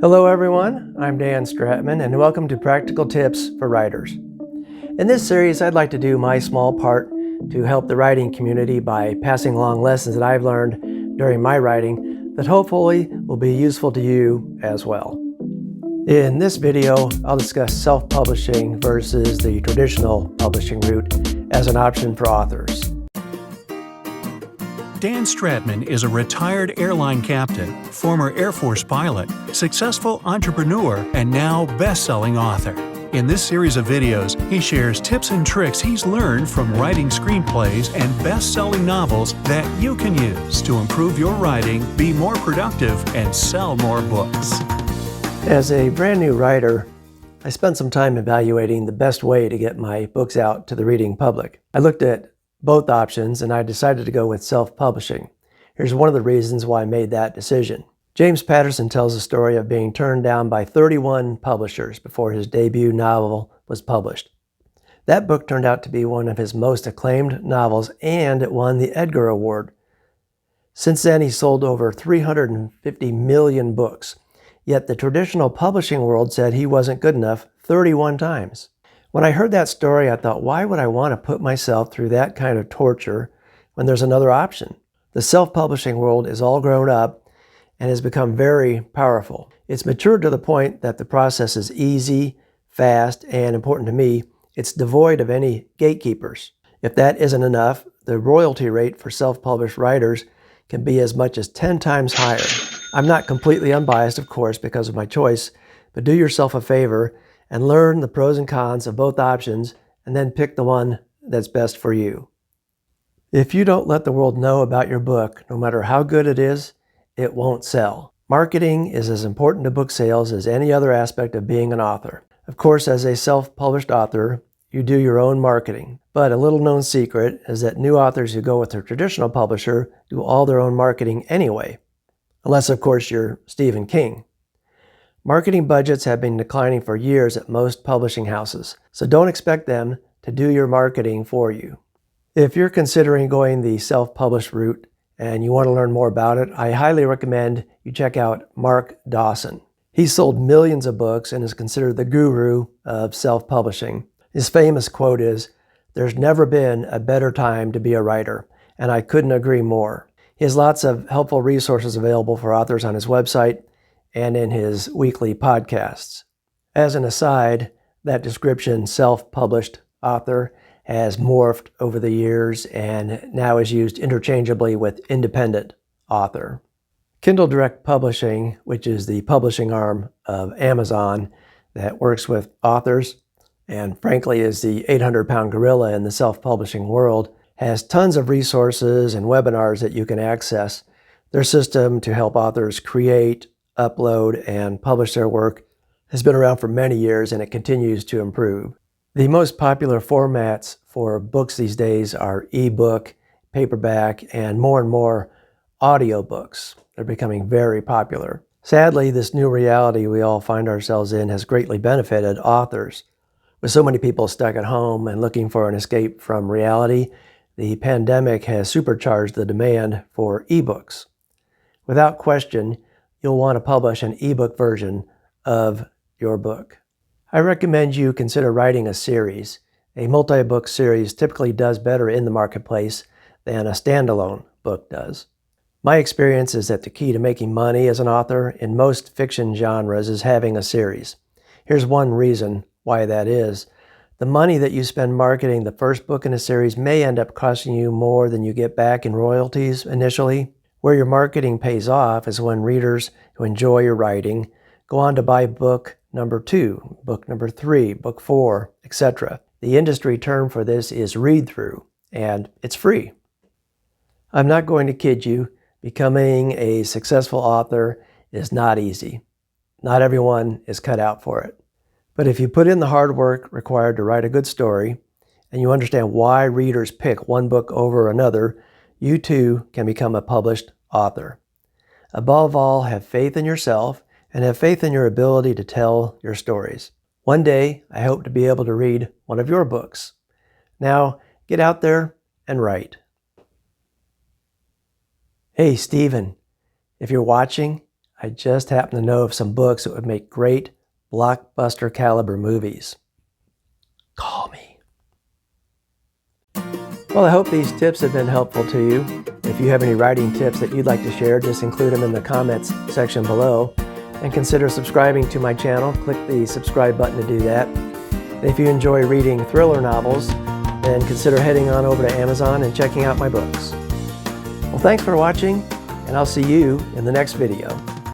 Hello everyone, I'm Dan Stratman and welcome to Practical Tips for Writers. In this series, I'd like to do my small part to help the writing community by passing along lessons that I've learned during my writing that hopefully will be useful to you as well. In this video, I'll discuss self-publishing versus the traditional publishing route as an option for authors. Dan Stratman is a retired airline captain, former Air Force pilot, successful entrepreneur, and now best-selling author. In this series of videos, he shares tips and tricks he's learned from writing screenplays and best-selling novels that you can use to improve your writing, be more productive, and sell more books. As a brand new writer, I spent some time evaluating the best way to get my books out to the reading public. I looked at both options and I decided to go with self-publishing. Here's one of the reasons why I made that decision. James Patterson tells the story of being turned down by 31 publishers before his debut novel was published. That book turned out to be one of his most acclaimed novels and it won the Edgar Award. Since then, he sold over 350 million books, yet the traditional publishing world said he wasn't good enough 31 times. When I heard that story, I thought, why would I want to put myself through that kind of torture when there's another option? The self-publishing world is all grown up and has become very powerful. It's matured to the point that the process is easy, fast, and important to me, it's devoid of any gatekeepers. If that isn't enough, the royalty rate for self-published writers can be as much as 10 times higher. I'm not completely unbiased, of course, because of my choice, but do yourself a favor and learn the pros and cons of both options and then pick the one that's best for you. If you don't let the world know about your book, no matter how good it is, it won't sell. Marketing is as important to book sales as any other aspect of being an author. Of course, as a self-published author, you do your own marketing. But a little known secret is that new authors who go with their traditional publisher do all their own marketing anyway. Unless, of course, you're Stephen King. Marketing budgets have been declining for years at most publishing houses, so don't expect them to do your marketing for you. If you're considering going the self-published route and you want to learn more about it, I highly recommend you check out Mark Dawson. He's sold millions of books and is considered the guru of self-publishing. His famous quote is, "There's never been a better time to be a writer," and I couldn't agree more. He has lots of helpful resources available for authors on his website and in his weekly podcasts. As an aside, that description, self-published author, has morphed over the years and now is used interchangeably with independent author. Kindle Direct Publishing, which is the publishing arm of Amazon that works with authors and frankly is the 800-pound gorilla in the self-publishing world, has tons of resources and webinars that you can access. Their system to help authors create, upload, and publish their work has been around for many years and it continues to improve. The most popular formats for books these days are ebook, paperback, and more audiobooks. They're becoming very popular. Sadly, this new reality we all find ourselves in has greatly benefited authors. With so many people stuck at home and looking for an escape from reality, the pandemic has supercharged the demand for ebooks. Without question, you'll want to publish an ebook version of your book. I recommend you consider writing a series. A multi-book series typically does better in the marketplace than a standalone book does. My experience is that the key to making money as an author in most fiction genres is having a series. Here's one reason why that is. The money that you spend marketing the first book in a series may end up costing you more than you get back in royalties initially. Where your marketing pays off is when readers who enjoy your writing go on to buy book number 2, book number 3, book 4, etc. The industry term for this is read-through, and it's free. I'm not going to kid you, becoming a successful author is not easy. Not everyone is cut out for it. But if you put in the hard work required to write a good story, and you understand why readers pick one book over another, you too can become a published author. Above all, have faith in yourself and have faith in your ability to tell your stories. One day, I hope to be able to read one of your books. Now, get out there and write. Hey, Stephen, if you're watching, I just happen to know of some books that would make great blockbuster caliber movies. Call me. Well, I hope these tips have been helpful to you. If you have any writing tips that you'd like to share, just include them in the comments section below. And consider subscribing to my channel. Click the subscribe button to do that. And if you enjoy reading thriller novels, then consider heading on over to Amazon and checking out my books. Well, thanks for watching, and I'll see you in the next video.